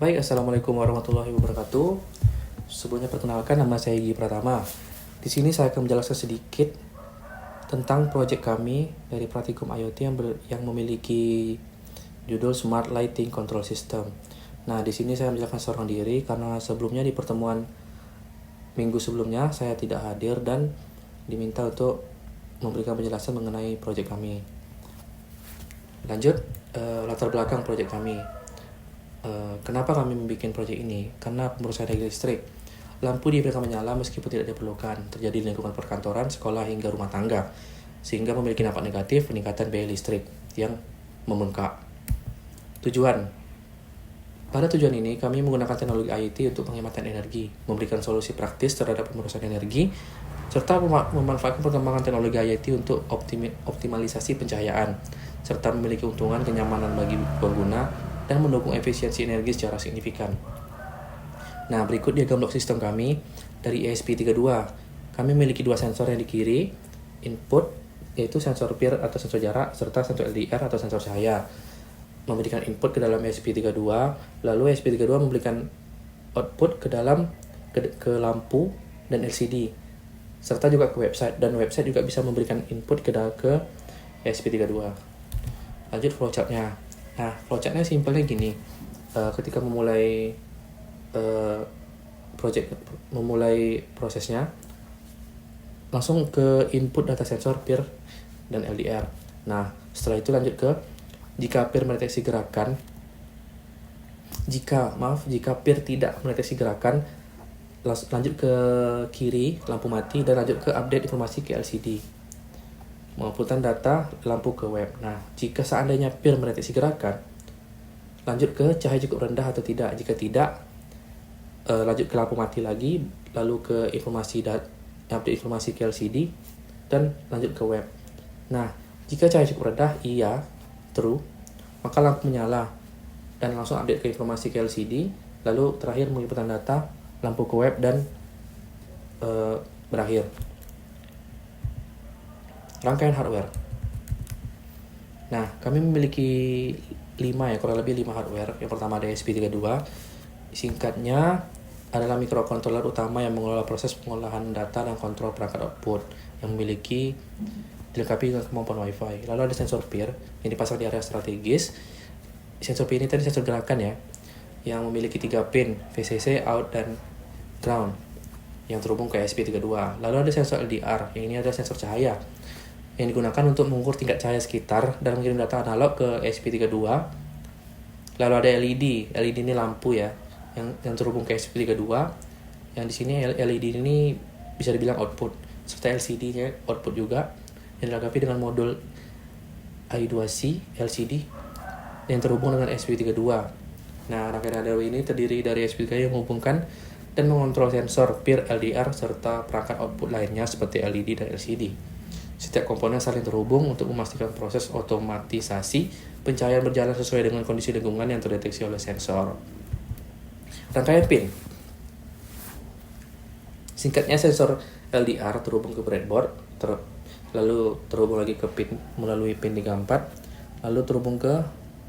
Baik, Assalamualaikum warahmatullahi wabarakatuh. Sebelumnya perkenalkan, nama saya Gigi Pratama. Di sini saya akan menjelaskan sedikit tentang proyek kami dari Pratikum IoT yang memiliki judul Smart Lighting Control System. Nah, di sini saya menjelaskan seorang diri karena sebelumnya di pertemuan minggu sebelumnya saya tidak hadir dan diminta untuk memberikan penjelasan mengenai proyek kami. Lanjut, latar belakang proyek kami. Kenapa kami membuat proyek ini? Karena pemrosesan energi listrik. Lampu dibiarkan menyala meskipun tidak diperlukan, terjadi di lingkungan perkantoran, sekolah, hingga rumah tangga, sehingga memiliki dampak negatif peningkatan biaya listrik yang membengkak. Tujuan. Pada tujuan ini, kami menggunakan teknologi IoT untuk penghematan energi, memberikan solusi praktis terhadap pemrosesan energi, serta memanfaatkan perkembangan teknologi IoT untuk optimalisasi pencahayaan, serta memiliki keuntungan kenyamanan bagi pengguna, dan mendukung efisiensi energi secara signifikan. Nah, berikut diagram blok sistem kami dari ESP32. Kami memiliki dua sensor yang di kiri, input, yaitu sensor PIR atau sensor jarak, serta sensor LDR atau sensor cahaya. Memberikan input ke dalam ESP32, lalu ESP32 memberikan output ke dalam ke lampu dan LCD, serta juga ke website, dan website juga bisa memberikan input ke ESP32. Lanjut flowchartnya. Nah, flowchartnya simpelnya gini. Ketika memulai prosesnya, langsung ke input data sensor PIR dan LDR. Nah, setelah itu lanjut ke jika PIR mendeteksi gerakan. Jika PIR tidak mendeteksi gerakan, lanjut ke kiri lampu mati dan lanjut ke update informasi ke LCD. Menginputkan data lampu ke web. Nah, jika seandainya PIR mendeteksi gerakan, lanjut ke cahaya cukup rendah atau tidak. Jika tidak, lanjut ke lampu mati lagi, lalu ke update informasi ke LCD, dan lanjut ke web. Nah, jika cahaya cukup rendah, iya, true, maka lampu menyala dan langsung update ke informasi ke LCD, lalu terakhir menginputkan data lampu ke web dan berakhir. Rangkaian hardware. Nah, kami memiliki kurang lebih 5 hardware. Yang pertama ada ESP32. Singkatnya adalah microcontroller utama yang mengelola proses pengolahan data dan kontrol perangkat output yang dilengkapi dengan kemampuan Wi-Fi. Lalu ada sensor PIR yang dipasang di area strategis. Sensor PIR ini tadi sensor gerakan ya, yang memiliki 3 pin, VCC, out, dan ground, yang terhubung ke ESP32. Lalu ada sensor LDR, yang ini adalah sensor cahaya yang digunakan untuk mengukur tingkat cahaya sekitar dan mengirim data analog ke ESP32. Lalu ada LED ini lampu ya, yang terhubung ke ESP32. Yang di sini LED ini bisa dibilang output, serta LCD-nya output juga, yang dilengkapi dengan modul I2C LCD yang terhubung dengan ESP32. Nah, rangkaian hardware ini terdiri dari ESP32 yang menghubungkan dan mengontrol sensor PIR, LDR, serta perangkat output lainnya seperti LED dan LCD. Setiap komponen saling terhubung untuk memastikan proses otomatisasi pencahayaan berjalan sesuai dengan kondisi lingkungan yang terdeteksi oleh sensor. Rangkaian pin. Singkatnya, sensor LDR terhubung ke breadboard, lalu terhubung lagi ke pin melalui pin 34, lalu terhubung ke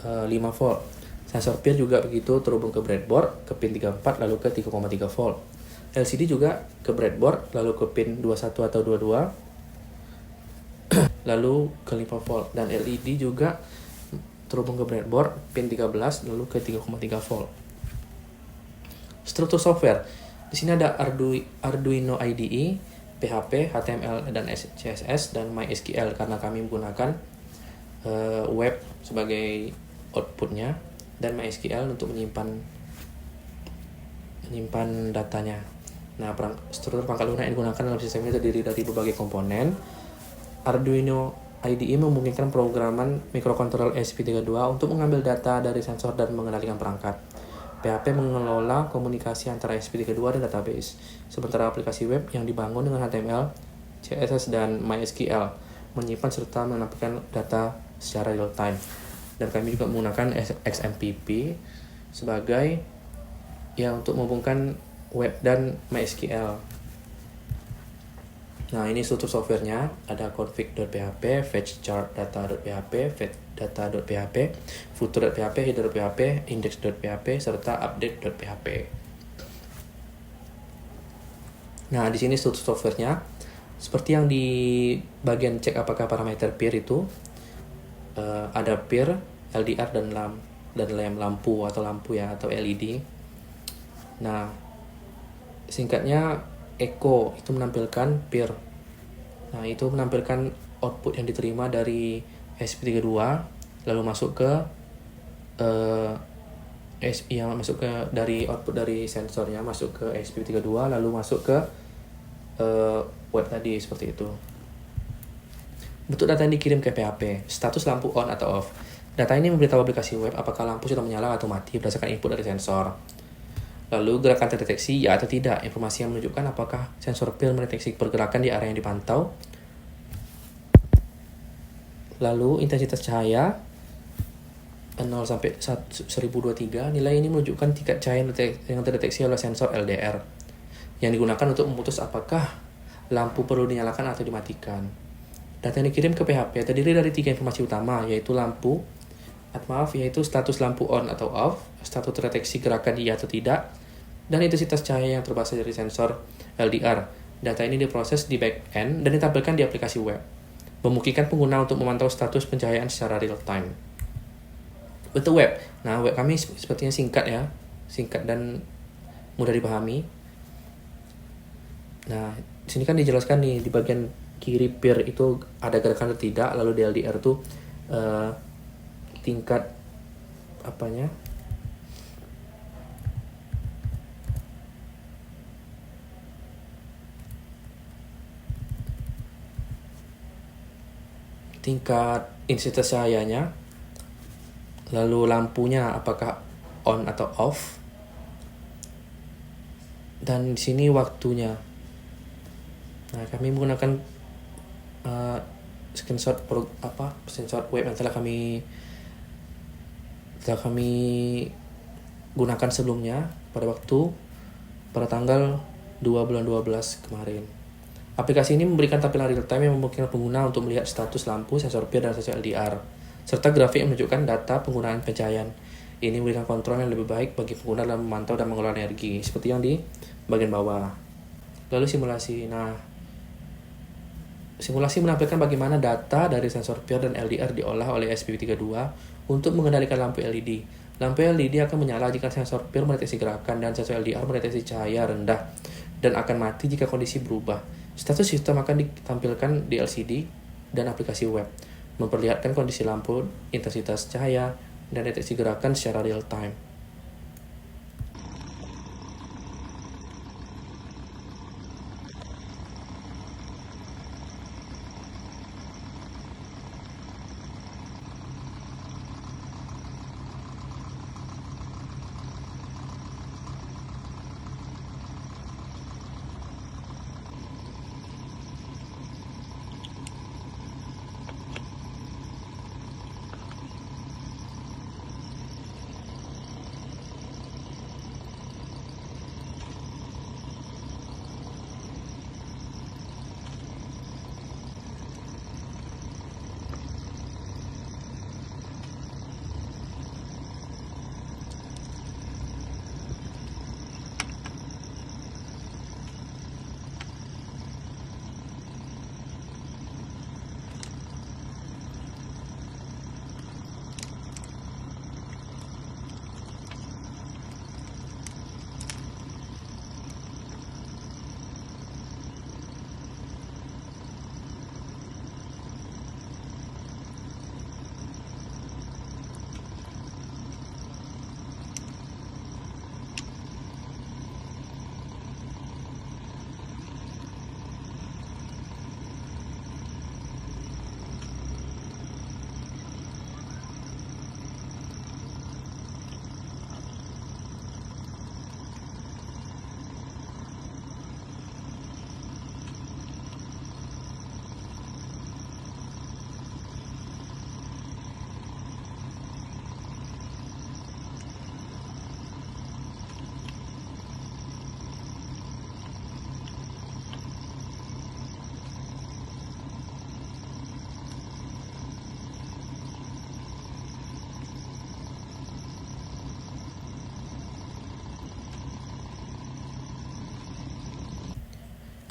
5 volt. Sensor PIR juga begitu, terhubung ke breadboard, ke pin 34, lalu ke 3,3 volt. LCD juga ke breadboard, lalu ke pin 21 atau 22, lalu ke 5 volt. Dan LED juga terhubung ke breadboard, pin 13, lalu ke 3,3 volt. Struktur software. Di sini ada Arduino IDE, PHP, HTML dan CSS, dan MySQL karena kami menggunakan web sebagai outputnya, dan MySQL untuk menyimpan datanya. Nah, struktur perangkat lunak yang digunakan dalam sistem ini terdiri dari berbagai komponen. Arduino IDE memungkinkan programan microcontroller ESP32 untuk mengambil data dari sensor dan mengendalikan perangkat. PHP mengelola komunikasi antara ESP32 dan database, sementara aplikasi web yang dibangun dengan HTML, CSS, dan MySQL menyimpan serta menampilkan data secara real time. Dan kami juga menggunakan XMPP sebagai untuk menghubungkan web dan MySQL. Nah, ini struktur softwarenya, ada config.php, fetch-chart-data.php, fetch-data.php, footer.php, header.php, index.php, serta update.php. Nah, di sini struktur softwarenya, seperti yang di bagian cek apakah parameter peer itu, ada peer, LDR, dan lampu atau LED. Nah, singkatnya echo itu menampilkan peer. Nah, itu menampilkan output yang diterima dari SP32, lalu masuk ke dari output dari sensornya masuk ke SP32, lalu masuk ke web tadi, seperti itu. Bentuk data yang dikirim ke PHP, status lampu on atau off. Data ini memberitahu aplikasi web apakah lampu sudah menyala atau mati berdasarkan input dari sensor. Lalu gerakan terdeteksi ya atau tidak, informasi yang menunjukkan apakah sensor peer mendeteksi pergerakan di area yang dipantau. Lalu intensitas cahaya 0 sampai 1023, nilai ini menunjukkan tingkat cahaya yang terdeteksi oleh sensor LDR yang digunakan untuk memutus apakah lampu perlu dinyalakan atau dimatikan. Data yang dikirim ke PHP terdiri dari 3 informasi utama, yaitu status lampu on atau off, status terdeteksi gerakan iya atau tidak, dan intensitas cahaya yang terbaca dari sensor LDR. Data ini diproses di back-end dan ditampilkan di aplikasi web, memungkinkan pengguna untuk memantau status pencahayaan secara real time. Bentuk web. Nah, web kami sepertinya singkat dan mudah dipahami. Nah, di sini kan dijelaskan nih di bagian kiri peer itu ada gerakan atau tidak, lalu di LDR itu tingkat tingkat intensitas cahayanya, lalu lampunya apakah on atau off, dan di sini waktunya. Nah, kami menggunakan screenshot web yang telah kami gunakan sebelumnya pada tanggal 2 bulan 12 kemarin. Aplikasi ini memberikan tampilan real time yang memungkinkan pengguna untuk melihat status lampu, sensor peer, dan sensor LDR, serta grafik yang menunjukkan data penggunaan pencahayaan. Ini memberikan kontrol yang lebih baik bagi pengguna dalam memantau dan mengelola energi, seperti yang di bagian bawah. Lalu simulasi. Nah, simulasi menampilkan bagaimana data dari sensor peer dan LDR diolah oleh SP32 untuk mengendalikan lampu LED. Lampu LED akan menyala jika sensor peer mendeteksi gerakan dan sensor LDR mendeteksi cahaya rendah dan akan mati jika kondisi berubah. Status sistem akan ditampilkan di LCD dan aplikasi web, memperlihatkan kondisi lampu, intensitas cahaya, dan deteksi gerakan secara real time.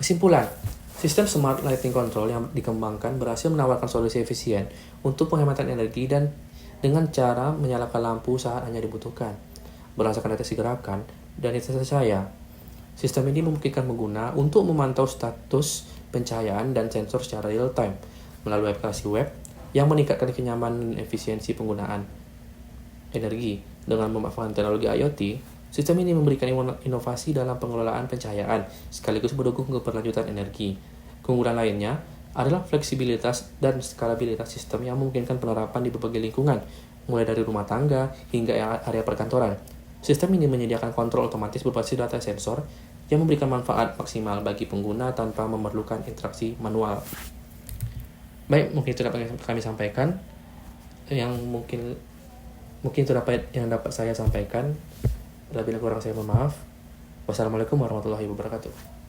Kesimpulan, sistem Smart Lighting Control yang dikembangkan berhasil menawarkan solusi efisien untuk penghematan energi dan dengan cara menyalakan lampu saat hanya dibutuhkan. Berdasarkan deteksi gerakan dan deteksi cahaya, sistem ini memungkinkan pengguna untuk memantau status pencahayaan dan sensor secara real-time melalui aplikasi web yang meningkatkan kenyamanan dan efisiensi penggunaan energi. Dengan memanfaatkan teknologi IoT, sistem ini memberikan inovasi dalam pengelolaan pencahayaan, sekaligus mendukung keberlanjutan energi. Keunggulan lainnya adalah fleksibilitas dan skalabilitas sistem yang memungkinkan penerapan di berbagai lingkungan, mulai dari rumah tangga hingga area perkantoran. Sistem ini menyediakan kontrol otomatis berbasis data sensor yang memberikan manfaat maksimal bagi pengguna tanpa memerlukan interaksi manual. Baik, mungkin itu dapat kami sampaikan. Yang mungkin itu yang dapat saya sampaikan. Bila kurang saya mohon maaf. Wassalamualaikum warahmatullahi wabarakatuh.